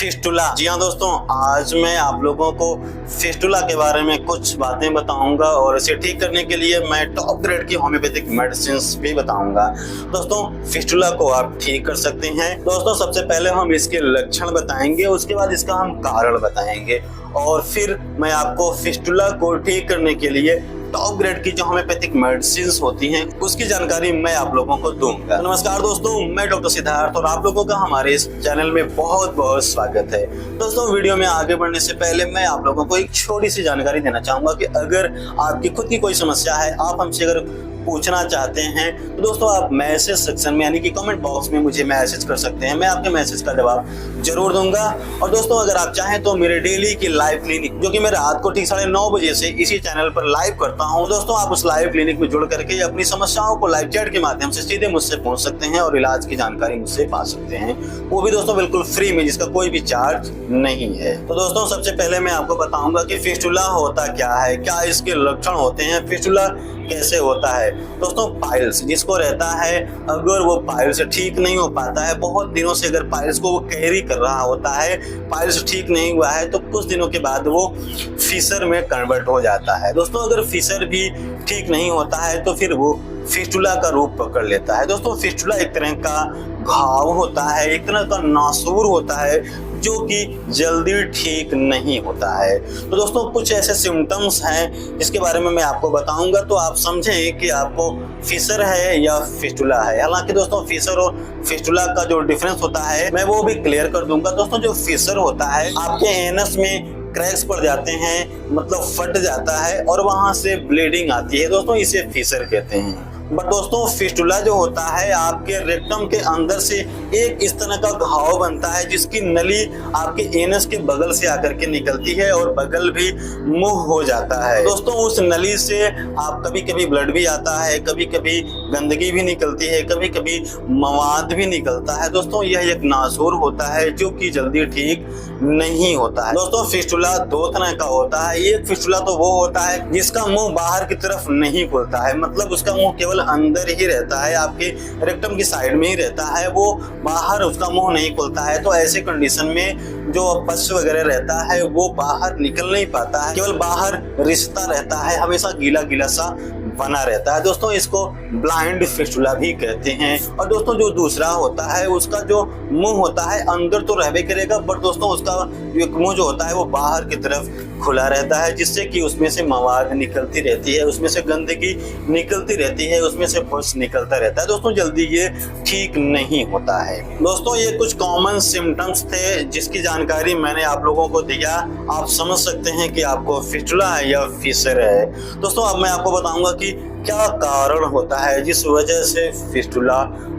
Fistula. जी हाँ दोस्तों, आज मैं आप लोगों को फिस्टुला के बारे में कुछ बातें बताऊंगा और इसे ठीक करने के लिए मैं टॉप ग्रेड की होम्योपैथिक मेडिसिन भी बताऊंगा। दोस्तों, फिस्टुला को आप ठीक कर सकते हैं। दोस्तों, सबसे पहले हम इसके लक्षण बताएंगे, उसके बाद इसका हम कारण बताएंगे और फिर मैं आपको फिस्टुला को ठीक करने के लिए टॉप ग्रेड की जो होम्योपैथिक मेडिसिन होती हैं उसकी जानकारी मैं आप लोगों को दूंगा। तो नमस्कार दोस्तों, मैं डॉक्टर सिद्धार्थ और आप लोगों का हमारे इस चैनल में बहुत बहुत स्वागत है। दोस्तों, वीडियो में आगे बढ़ने से पहले मैं आप लोगों को एक छोटी सी जानकारी देना चाहूंगा कि अगर आपकी खुद की कोई समस्या है, आप हमसे अगर पूछना चाहते हैं तो दोस्तों आप मैसेज सेक्शन में यानी कि कमेंट बॉक्स में मुझे मैसेज कर सकते हैं। मैं आपके मैसेज का जवाब जरूर दूंगा। और दोस्तों, अगर आप चाहें तो मेरे डेली की लाइव क्लिनिक जो कि मैं रात को ठीक 9:30 बजे से इसी चैनल पर लाइव करता हूं, दोस्तों आप उस लाइव क्लिनिक में जुड़ करके अपनी समस्याओं को लाइव चैट के माध्यम से सीधे मुझसे पूछ सकते हैं और इलाज की जानकारी मुझसे पा सकते हैं, वो भी दोस्तों बिल्कुल फ्री में, जिसका कोई भी चार्ज नहीं है। तो दोस्तों, सबसे पहले मैं आपको बताऊंगा कि फिस्टुला होता क्या है, क्या इसके लक्षण होते हैं, फिस्टुला कैसे होता है। दोस्तों, पाइल्स जिसको रहता है, अगर वो पाइल्स ठीक नहीं हो पाता है, बहुत दिनों से अगर पाइल्स को वो कैरी कर रहा होता है, पाइल्स ठीक नहीं हुआ है, तो कुछ दिनों के बाद वो फिशर में कन्वर्ट हो जाता है। दोस्तों, अगर फिशर भी ठीक नहीं होता है तो फिर वो फिस्टुला का रूप पकड़ लेता है। दोस्तों, फिस्टुला एक तरह का घाव होता है, एक तरह का नासूर होता है जो कि जल्दी ठीक नहीं होता है। तो दोस्तों, कुछ ऐसे सिम्टम्स हैं जिसके बारे में मैं आपको बताऊंगा तो आप समझें कि आपको फिशर है या फिस्टुला है। हालांकि दोस्तों, फिशर और फिस्टुला का जो डिफरेंस होता है मैं वो भी क्लियर कर दूंगा। दोस्तों, जो फिशर होता है, आपके एनस में क्रैक्स पड़ जाते हैं, मतलब फट जाता है और वहां से ब्लीडिंग आती है, दोस्तों इसे फिशर कहते हैं। बट दोस्तों, फिस्टुला जो होता है, आपके रेक्टम के अंदर से एक इस तरह का घाव बनता है जिसकी नली आपके एनस के बगल से आकर के निकलती है और बगल भी मुंह हो जाता है। दोस्तों, उस नली से आप कभी कभी ब्लड भी आता है, कभी कभी गंदगी भी निकलती है, कभी कभी मवाद भी निकलता है। दोस्तों, यह एक नासूर होता है जो कि जल्दी ठीक नहीं होता है। दोस्तों, फिस्टुला दो तरह का होता है। एक फिस्टुला तो वो होता है जिसका मुंह बाहर की तरफ नहीं खुलता है, मतलब उसका मुंह केवल अंदर ही रहता है, आपके रेक्टम की साइड में ही रहता है, वो बाहर उसका मुंह नहीं खुलता है। तो ऐसे कंडीशन में जो पस वगैरह रहता है वो बाहर निकल नहीं पाता है, केवल बाहर रिश्ता रहता है, हमेशा गीला गीला सा बना रहता है। दोस्तों, इसको ब्लाइंड फिस्टुला भी कहते हैं। और दोस्तों, जो दूसरा होता है उसका जो मुंह होता है अंदर तो रहबे करेगा, बट दोस्तों उसका मुंह जो होता है वो बाहर की तरफ खुला रहता है, जिससे कि उसमें से मवाद निकलती रहती है, उसमें से गंदगी निकलती रहती है, उसमें से पस निकलता रहता है। दोस्तों, जल्दी ये ठीक नहीं होता है। दोस्तों, ये कुछ कॉमन सिम्टम्स थे जिसकी जानकारी मैंने आप लोगों को दिया। आप समझ सकते हैं कि आपको फिस्टुला है या फिशर है। दोस्तों, अब मैं आपको बताऊंगा कि क्या कारण होता है जिस वजह से फिस्टुला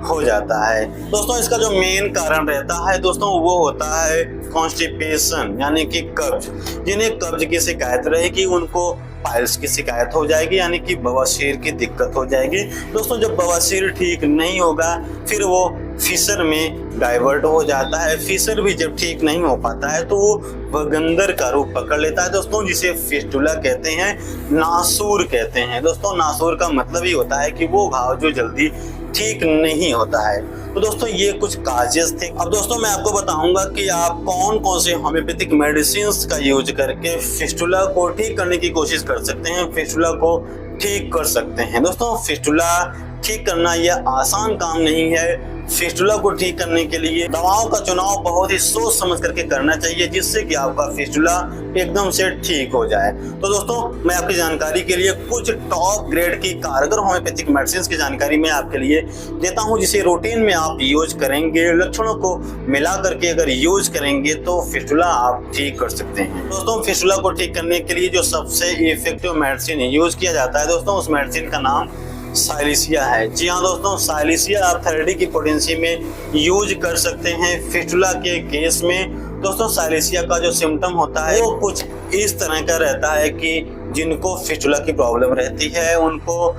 हो जाता है। दोस्तों, इसका जो मेन कारण रहता है दोस्तों वो होता है कॉन्स्टिपेशन, यानी कि कब्ज। जिन्हें कब्ज की शिकायत रहेगी उनको पाइल्स की शिकायत हो जाएगी, यानी कि बवासीर की दिक्कत हो जाएगी। दोस्तों, जब बवासीर ठीक नहीं होगा फिर वो फिशर में डाइवर्ट हो जाता है। फिशर भी जब ठीक नहीं हो पाता है तो वो वगंदर का रूप पकड़ लेता है, दोस्तों जिसे फिस्टुला कहते हैं, नासूर कहते हैं। दोस्तों, नासूर का मतलब ही होता है कि वो घाव जो जल्दी ठीक नहीं होता है। तो दोस्तों, ये कुछ काजेस थे। अब दोस्तों, मैं आपको बताऊंगा कि आप कौन कौन से होम्योपैथिक मेडिसिन का यूज करके फिस्टुला को ठीक करने की कोशिश कर सकते हैं, फिस्टुला को ठीक कर सकते हैं। दोस्तों, फिस्टुला ठीक करना यह आसान काम नहीं है। फिस्टुला को ठीक करने के लिए दवाओं का चुनाव बहुत ही सोच समझ करके करना चाहिए, जिससे कि आपका फिस्टुला एकदम से ठीक हो जाए। तो दोस्तों, मैं आपकी जानकारी के लिए कुछ टॉप ग्रेड की कारगर होम्योपैथिक मेडिसिन की जानकारी मैं आपके लिए देता हूं, जिसे रूटीन में आप यूज करेंगे, लक्षणों को मिला करके अगर यूज करेंगे तो फिस्टुला आप ठीक कर सकते हैं। दोस्तों, फिस्टुला को ठीक करने के लिए जो सबसे इफेक्टिव मेडिसिन यूज किया जाता है दोस्तों, उस मेडिसिन का नाम साइलिसिया है। जी हाँ दोस्तों, साइलिसिया आप थेरेडी की पोटेंसी में यूज कर सकते हैं फिस्टुला के केस में। दोस्तों, साइलिसिया का जो सिम्टम होता है वो कुछ इस तरह का रहता है कि जिनको फिस्टुला की प्रॉब्लम रहती है उनको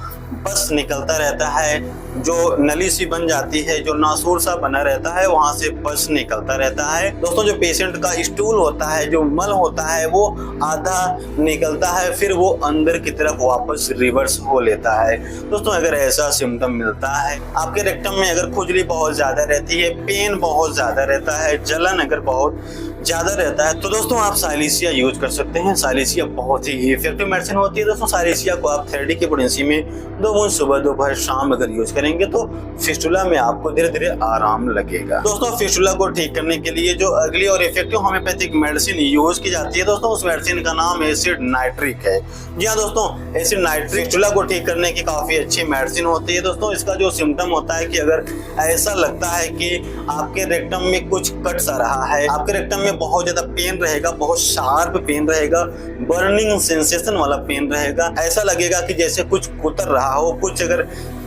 बस निकलता रहता है, जो नली सी बन जाती है, जो नासूर सा बना रहता है, वहां से बस निकलता रहता है। दोस्तों, जो पेशेंट का स्टूल होता है, जो मल होता है, वो आधा निकलता है, फिर वो अंदर की तरफ वापस रिवर्स हो लेता है। दोस्तों, अगर ऐसा सिम्टम मिलता है, आपके रेक्टम में अगर खुजली बहुत ज्यादा रहती है, पेन बहुत ज्यादा रहता है, जलन अगर बहुत ज्यादा रहता है तो दोस्तों आप साइलेसिया यूज कर सकते हैं। साइलेसिया बहुत ही इफेक्टिव मेडिसिन होती है दोस्तों। साइलेसिया को आप थेरेडी की पोटेंसी में 2 बूंद सुबह दोपहर शाम अगर यूज करेंगे तो फिस्टुला में आपको धीरे धीरे आराम लगेगा। दोस्तों फिस्टुला को ठीक करने के लिए जो अगली और इफेक्टिव होम्योपैथिक मेडिसिन यूज की जाती है दोस्तों, उस मेडिसिन का नाम एसिड नाइट्रिक है। जी हाँ दोस्तों, एसिड नाइट्रिक फिस्टुला को ठीक करने की काफी अच्छी मेडिसिन होती है दोस्तों। इसका जो सिम्टम होता है कि अगर ऐसा लगता है कि आपके रेक्टम में कुछ कट सा रहा है, आपके रेक्टम में बहुत ज्यादा पेन रहेगा, बहुत शार्प पेन रहेगा, बर्निंग सेंसेशन वाला पेन रहेगा, ऐसा लगेगा कि जैसे कुछ कुतर रहा हो, कुछ अगर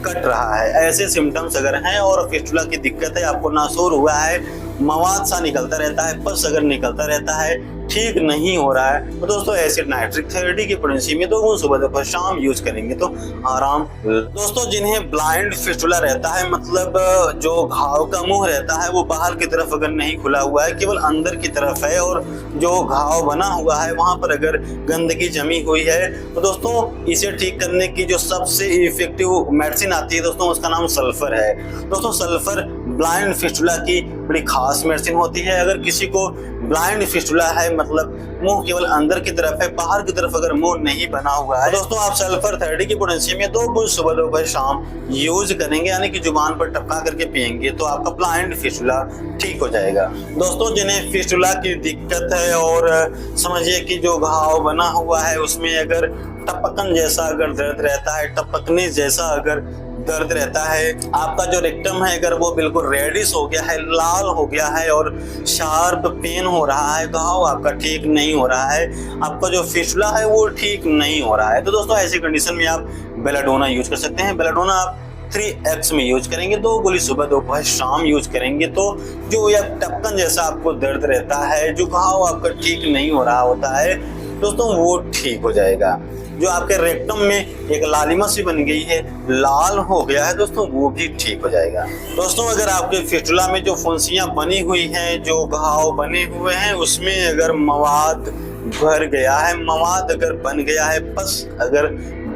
कट रहा है, ऐसे सिम्टम्स अगर हैं और फिस्टुला की दिक्कत है, आपको नासूर हुआ है, मवाद सा निकलता रहता है, पस अगर निकलता रहता है, ठीक नहीं हो रहा है, तो दोस्तों एसिड नाइट्रिक थेरेडी की पोटेंसी में 2 बूंद सुबह दोपहर शाम यूज करेंगे तो आराम। दोस्तों जिन्हें ब्लाइंड फिस्टुला रहता है, मतलब जो घाव का मुंह रहता है वो बाहर की तरफ अगर नहीं खुला हुआ है, केवल अंदर की तरफ है, और जो घाव बना हुआ है वहां पर अगर गंदगी जमी हुई है, तो दोस्तों इसे ठीक करने की जो सबसे इफेक्टिव मेडिसिन आती है दोस्तों, उसका नाम सल्फर है। दोस्तों सल्फर ब्लाइंड फिस्टुला की बड़ी खास मेडिसिन होती है। अगर किसी को ब्लाइंड फिस्टुला है, मतलब मुंह केवल अंदर की तरफ है, बाहर की तरफ अगर मुंह नहीं बना हुआ है, दोस्तों आप सल्फर थेरेडी की पोटेंसी में 2 बूंद सुबह दोपहर शाम यूज करेंगे, यानी कि जुबान पर टपका करके पिएंगे तो आपका ब्लाइंड फिस्टुला ठीक हो जाएगा। दोस्तों जिन्हें फिस्टुला की दिक्कत है और समझिए कि जो घाव बना हुआ है उसमें अगर टपकन जैसा अगर दर्द रहता है, टपकने जैसा अगर दर्द रहता है, आपका जो रेक्टम है अगर वो बिल्कुल रेडिश हो गया है, लाल हो गया है और शार्प पेन हो रहा है, घाव आपका ठीक नहीं हो रहा है, आपका जो फिस्टुला है वो ठीक नहीं हो रहा है, तो दोस्तों ऐसी कंडीशन में आप बेलाडोना यूज कर सकते हैं। बेलाडोना आप 3x में यूज करेंगे, 2 गोली सुबह दोपहर शाम यूज करेंगे तो जो या टपकन जैसा आपको दर्द रहता है, जो घाव आपका ठीक नहीं हो रहा होता है दोस्तों, वो ठीक हो जाएगा। जो आपके रेक्टम में एक लालिमा सी बन गई है, लाल हो गया है दोस्तों, वो भी ठीक हो जाएगा। दोस्तों अगर आपके फिस्टुला में जो फुंसियां बनी हुई हैं, जो घाव बने हुए हैं, उसमें अगर मवाद भर गया है, मवाद अगर बन गया है, पस अगर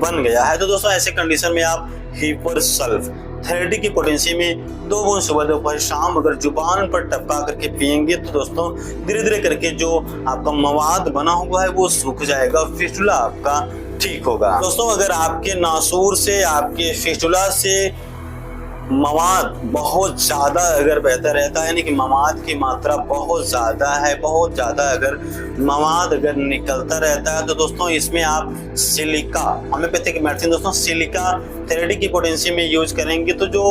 बन गया है, तो दोस्तों ऐसे कंडीशन में आप हिपरसल्फ थेरेडी की पोटेंसी में 2 बूंद सुबह दोपहर शाम अगर जुबान पर टपका करके पिएंगे तो दोस्तों धीरे धीरे करके जो आपका मवाद बना हुआ है वो सूख जाएगा, फिस्टुला आपका ठीक होगा। दोस्तों अगर आपके नासूर से, आपके फिस्टुला से मवाद बहुत ज्यादा अगर बेहतर रहता है, यानी कि मवाद की मात्रा बहुत ज्यादा है, बहुत ज्यादा अगर मवाद अगर निकलता रहता है, तो दोस्तों इसमें आप सिलिका होम्योपैथिक मेडिसिन दोस्तों सिलिका थेरेडी की पोटेंसी में यूज करेंगे तो जो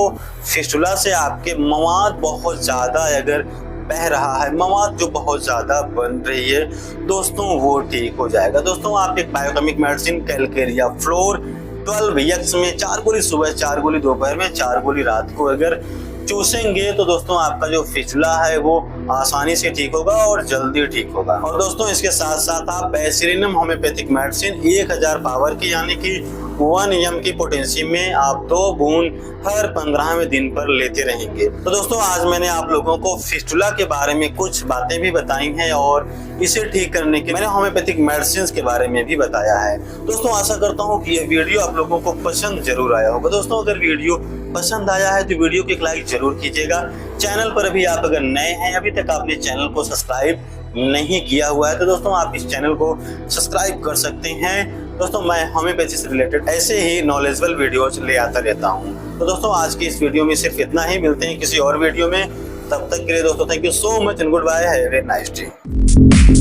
फिस्टुला से आपके मवाद बहुत ज्यादा अगर बह रहा है, मवाद जो बहुत ज्यादा बन रही है दोस्तों, वो ठीक हो जाएगा। दोस्तों आप एक biochemic medicine Calcarea floor 12x में 4 गोली सुबह, 4 गोली दोपहर में, 4 गोली रात को अगर चूसेंगे तो दोस्तों आपका जो फिस्टुला है वो आसानी से ठीक होगा और जल्दी ठीक होगा। और दोस्तों इसके साथ साथ आप बेसिलिनम होम्योपैथिक मेडिसिन 1000 पावर की, यानी कि 1 mg की पोटेंसी में आप 2 बूंद हर 15वें दिन पर लेते रहेंगे। तो दोस्तों आज मैंने आप लोगों को फिस्टुला के बारे में कुछ बातें भी बताई हैं और इसे ठीक करने के मैंने होम्योपैथिक मेडिसिन के बारे में भी बताया है। दोस्तों आशा करता हूँ कि ये वीडियो आप लोगों को पसंद जरूर आया होगा। दोस्तों अगर वीडियो पसंद आया है तो वीडियो को एक लाइक जरूर कीजिएगा। चैनल पर अभी आप अगर नए हैं, अभी तक आपने चैनल को सब्सक्राइब नहीं किया हुआ है, तो दोस्तों आप इस चैनल को सब्सक्राइब कर सकते हैं। दोस्तों मैं होम्योपैथी से रिलेटेड ऐसे ही नॉलेजेबल वीडियोज ले आता रहता हूँ। तो दोस्तों आज की इस वीडियो में सिर्फ इतना ही, मिलते हैं किसी और वीडियो में, तब तक के लिए दोस्तों thank you so much and goodbye, have a nice day.